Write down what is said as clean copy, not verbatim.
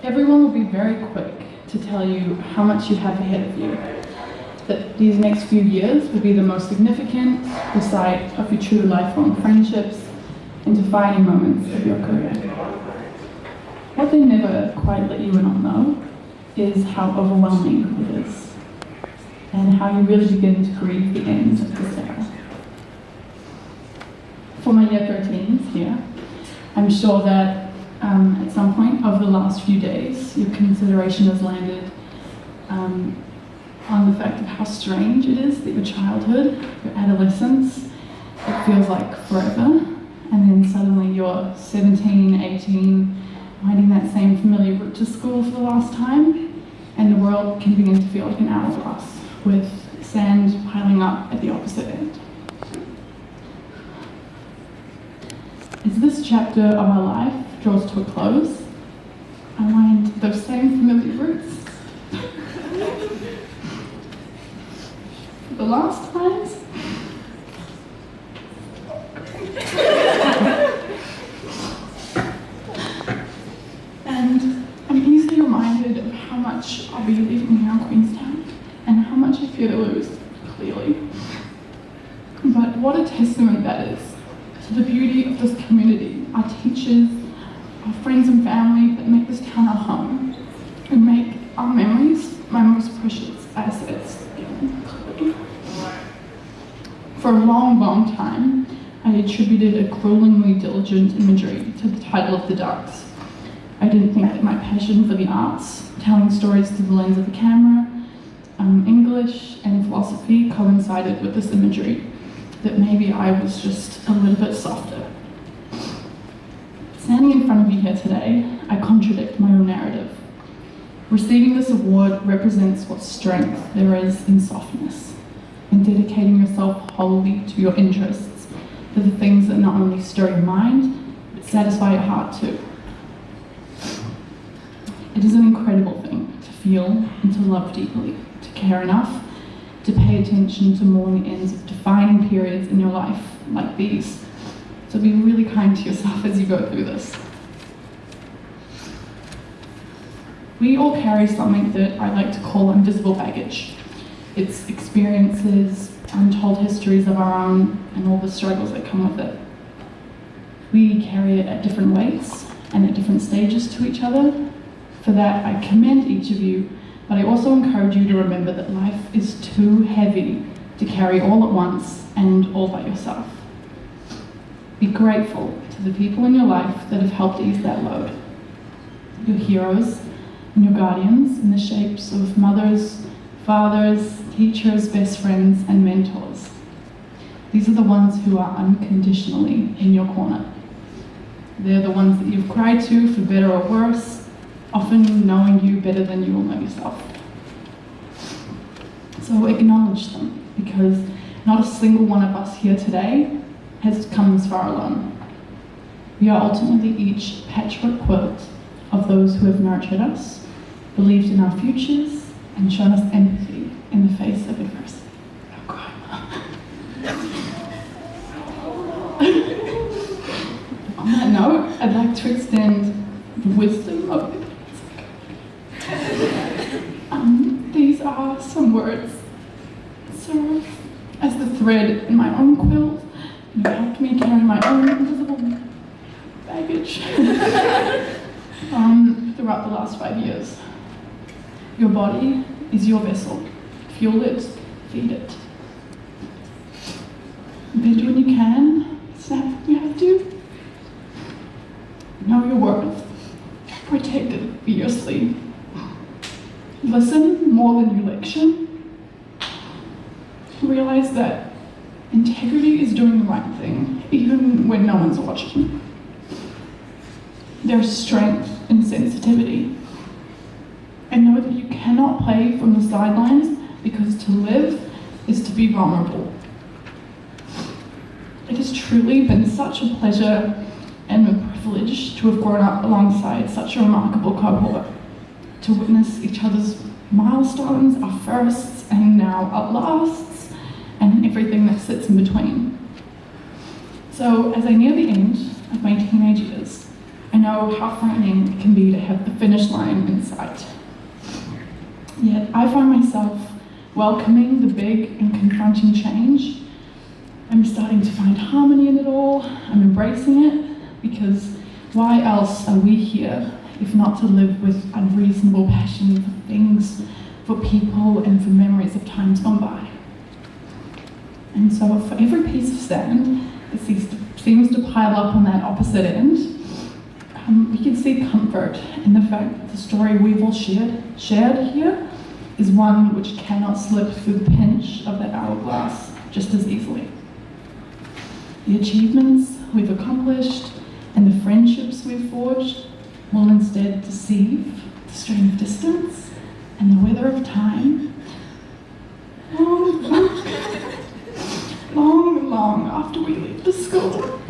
Everyone will be very quick to tell you how much you have ahead of you, that these next few years will be the most significant, the site of your true lifelong friendships and defining moments of your career. What they never quite let you in on though is how overwhelming it is, and how you really begin to grieve the end of this era. For my year 13s here, I'm sure that at some point over the last few days, your consideration has landed on the fact of how strange it is that your childhood, your adolescence, it feels like forever, and then suddenly you're 17, 18, finding that same familiar route to school for the last time, and the world can begin to feel like an hourglass with sand piling up at the opposite end. As this chapter of our life draws to a close, I wind those same familiar roots. For the last times, and I'm easily reminded of how much I'll be leaving here in Queenstown and how much I fear to lose, clearly. But what a testament that is to the beauty of this community, our teachers, our friends and family that make this town our home and make our memories my most precious assets. For a long time, I attributed a gruelingly diligent imagery to the title of the Dux. I didn't think that my passion for the arts, telling stories through the lens of the camera, English and philosophy coincided with this imagery, that maybe I was just a little bit softer. Standing in front of you here today, I contradict my own narrative. Receiving this award represents what strength there is in softness, in dedicating yourself wholly to your interests, to the things that not only stir your mind, but satisfy your heart too. It is an incredible thing to feel and to love deeply, to care enough, to pay attention to more the ends of defining periods in your life like these. So be really kind to yourself as you go through this. We all carry something that I like to call invisible baggage. It's experiences, untold histories of our own, and all the struggles that come with it. We carry it at different weights and at different stages to each other. For that, I commend each of you, but I also encourage you to remember that life is too heavy to carry all at once and all by yourself. Be grateful to the people in your life that have helped ease that load. Your heroes and your guardians in the shapes of mothers, fathers, teachers, best friends, and mentors. These are the ones who are unconditionally in your corner. They're the ones that you've cried to for better or worse, often knowing you better than you will know yourself. So acknowledge them, because not a single one of us here today has come this far alone. We are ultimately each patchwork quilt of those who have nurtured us, believed in our futures, and shown us empathy in the face of adversity. Don't cry, On that note, I'd like to extend the wisdom of these are some words serve as the thread in my own quilt, and have helped me carry my own invisible baggage throughout the last 5 years. Your body is your vessel. Fuel it, feed it. Bend when you can, snap when you have to. Know your worth. Protect it fiercely. Listen more than you lecture. Realize that integrity is doing the right thing, even when no one's watching. There's strength in sensitivity. And know that you cannot play from the sidelines, because to live is to be vulnerable. It has truly been such a pleasure and a privilege to have grown up alongside such a remarkable cohort, to witness each other's milestones, our firsts, and now our lasts, and everything that sits in between. So as I near the end of my teenage years, I know how frightening it can be to have the finish line in sight. Yet I find myself welcoming the big and confronting change. I'm starting to find harmony in it all. I'm embracing it, because why else are we here if not to live with unreasonable passion for things, for people, and for memories of times gone by? And so for every piece of sand that seems to pile up on that opposite end, we can see comfort in the fact that the story we've all shared here is one which cannot slip through the pinch of that hourglass just as easily. The achievements we've accomplished and the friendships we've forged will instead deceive the strain of distance and the weather of time. Long after we leave the school.